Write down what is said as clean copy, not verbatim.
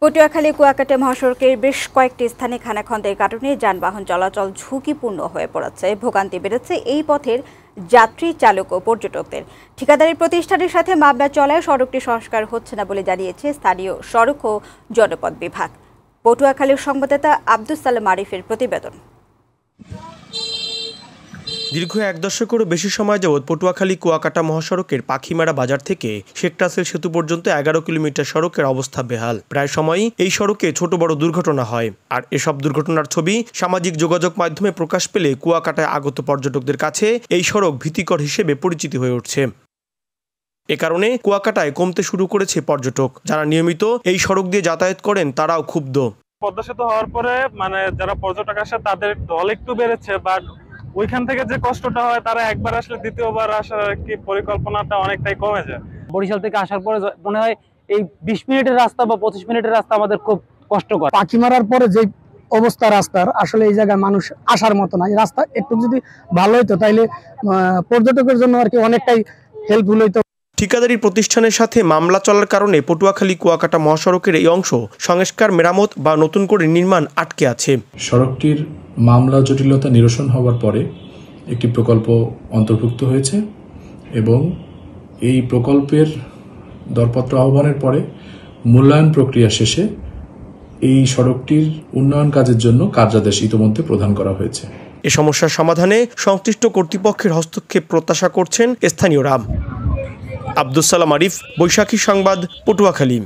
পটুয়াখালী কুয়াকাটা মহাসড়কের বেশ কয়েকটি স্থানে খানাখন্দের কারণে যানবাহন চলাচল ঝুঁকিপূর্ণ হয়ে পড়েছে। ভোগান্তি বেড়েছে এই পথের যাত্রী, চালক ও পর্যটকদের। ঠিকাদারি প্রতিষ্ঠানের সাথে মামলা চলায় সড়কটি সংস্কার হচ্ছে না বলে জানিয়েছে স্থানীয় সড়ক ও জনপথ বিভাগ। পটুয়াখালীর সংবাদদাতা আব্দুস সালাম আরিফের প্রতিবেদন। দীর্ঘ এক দশকেরও বেশি সময় যাবৎ পটুয়াখালী কুয়াকাটা মহাসড়কের পাখিমারা বাজার থেকে শেখ রাসেল সেতু পর্যন্ত 11 কিলোমিটার সড়কের অবস্থা বেহাল। প্রায় সময়ই এই সড়কে ছোট বড় দুর্ঘটনা হয়, আর এসব দুর্ঘটনার ছবি সামাজিক যোগাযোগ মাধ্যমে প্রকাশ পেলে কুয়াকাটায় আগত পর্যটকদের কাছে এই সড়ক ভীতিকর হিসেবে পরিচিতি হয়ে উঠছে। এ কারণে কুয়াকাটায় কমতে শুরু করেছে পর্যটক। যারা নিয়মিত এই সড়ক দিয়ে যাতায়াত করেন তারাও ক্ষুব্ধ। পদ্মা সেতু হওয়ার পরে যারা পর্যটক আসে তাদের ঢল একটু বেড়েছে, বাট ওইখান থেকে যে কষ্টটা হয় তারা একবার আসলে দ্বিতীয়বার আসার কি পরিকল্পনাটা অনেকটাই কমে যায়। বরিশাল থেকে আসার পরে মনে হয় এই 20 মিনিটের রাস্তা বা 25 মিনিটের রাস্তা আমাদের খুব কষ্টকর। পাখি মারার পরে যে অবস্থা রাস্তার, আসলে এই জায়গায় মানুষ আসার মতো না। এই রাস্তা একটু যদি ভালো হইতো তাইলে পর্যটকের জন্য আর কি অনেকটাই হেল্পফুল হইতো। ঠিকাদারি প্রতিষ্ঠানের সাথে মামলা চলার কারণে পটুয়াখালী কুয়াকাটা মহাসড়কের এই অংশ সংস্কার, মেরামত বা নতুন করে নির্মাণ আটকে আছে। সড়কটির মামলা জটিলতা নিরসন হওয়ার পরে একটি প্রকল্প অন্তর্ভুক্ত হয়েছে এবং এই প্রকল্পের দরপত্র আহ্বানের পরে মূল্যায়ন প্রক্রিয়া শেষে এই সড়কটির উন্নয়ন কাজের জন্য কার্যাদেশ ইতোমধ্যে প্রদান করা হয়েছে। এ সমস্যার সমাধানে সংশ্লিষ্ট কর্তৃপক্ষের হস্তক্ষেপ প্রত্যাশা করছেন স্থানীয়রা। আব্দুস সালাম আরিফ, বৈশাখী সংবাদ, পটুয়াখালী।